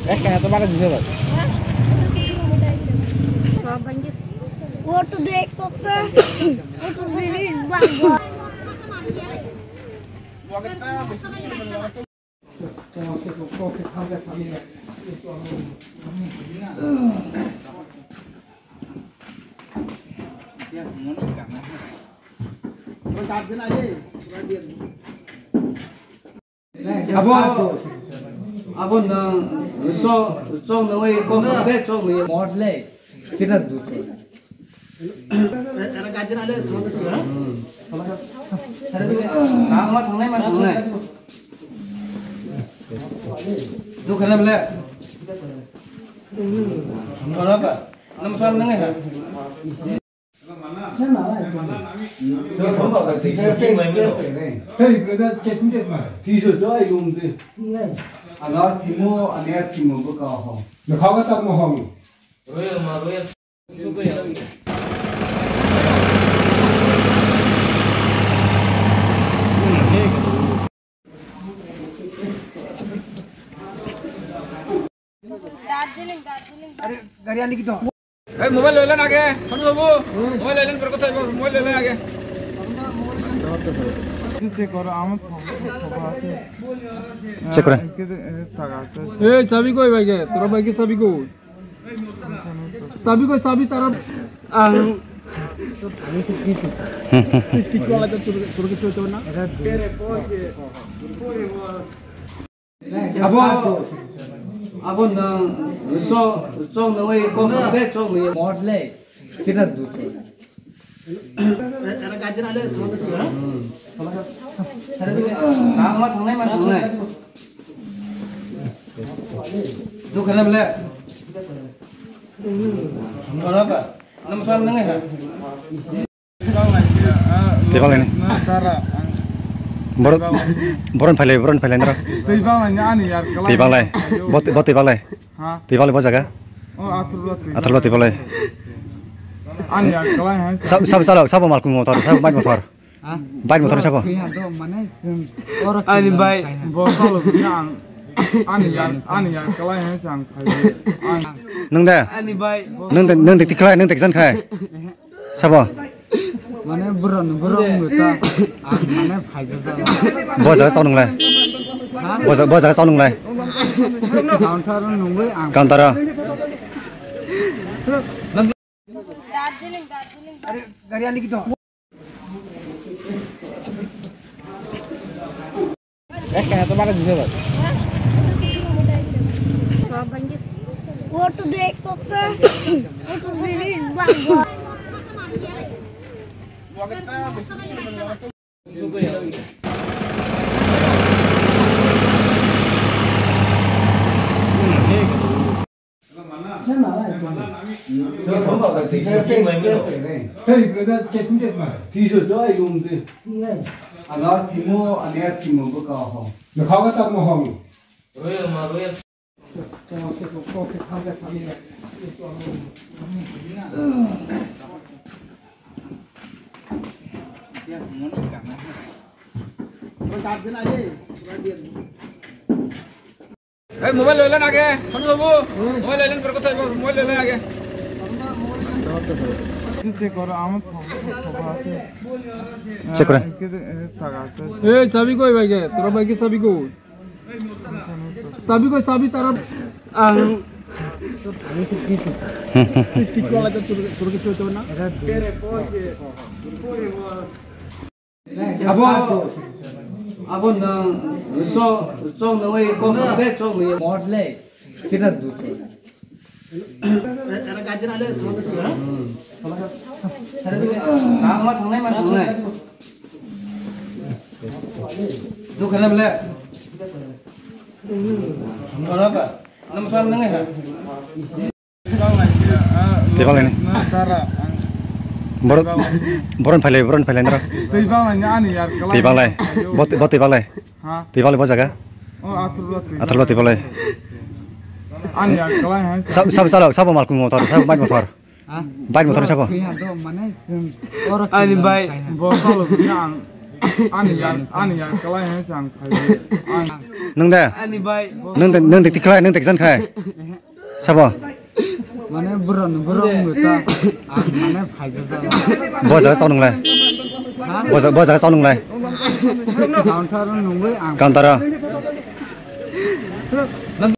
kayak itu makan juga, Bang. What to do, Doctor? What to do, Bang? Abon cho người con biết cho người mót lệ kita dusu. Ada kajian ada teman-teman. Thằng này mà thằng này.ดูกันเลยcòn nó cả năm trăm nữa hả? Cho thấu vào cái thì cái mấy cái cái đó chết cũng chết mà thì rồi cho ai dùng thì anh nói thì mua anh ấy thì mua có cao không nó khó cái tao mua không Rồi mà rồi Ada garian di gitu. Mobile ले लेना आगे सुनो बाबू mobile ले लेना पर कथा mobile ले लेना आगे चेक करो आम चेक करें ए चाबी कोई भाई के तोरा भाई की चाबी को चाबी तारा वाला तो सुर के तो ना तेरे Abon cho người con biết cho người mót lệ kita dusu. Ada kajian ada teman-teman. Thằng này mà thằng này. Du kanเลยcòn nó cả năm trăm nữa hả? Di bang ini boron phale ndra Tei bang nyani yar kalau. di bang lai bot di bang lai Hah? di bang lai bot jaga Oh atur di bang lai Ani yar kalau yang. sab mal ku motor sab baik motor baik motor sab Ani baik botol yang. Ani yar kalau yang sang. nung da Ani baik. nung tek tiklai nung tek jan khai sab Mana buron gitu. Mana fajar. bo jaga chau nung lai bo jaga chau nung lai Counter nunggu ang. counter Ada garian di gitu. Kayak itu makan juga, Bang. What to do, Doctor? What to do, Bang? cho thấu vào cái thì cái mấy cái đó chết cũng chết mà thì rồi cho ai dùng thì anh nói thì mua anh ấy thì mua có cao không nó khó cái tao mua không Rồi mà rồi mobile ले लेना आगे सुनो बाबू mobile ले लेना पर कथा mobile ले लेना आगे चेक करो आम चेक करें ए चाबी कोई भाई के तोरा भाई की चाबी तारा वाला तो सुर के तो ना तेरे Abon cho người con biết cho người mót lệ kita dusu. Ada kajian ada teman-teman. Thằng này mà thằng này. Du kanเลยcòn nó cả năm trăm nữa hả? di bang ini boron phale ndra Tei bang nyani yar kalau. di bang lai bot di bang lai Hah? di bang lai bot jaga Oh atur di bang lai Ani yar kalau yang. sab mal ku motor sab baik motor baik motor sab Ani baik botol yang. Ani ya kalai han sang phai. Nung deh. Ani bai. Nung tiklai nung tiksan khai. Siapa? Mana buron muta. Mana phai ja. Bos sao nung lai? Bos sao nung lai? Counter nungwe ang. Counter.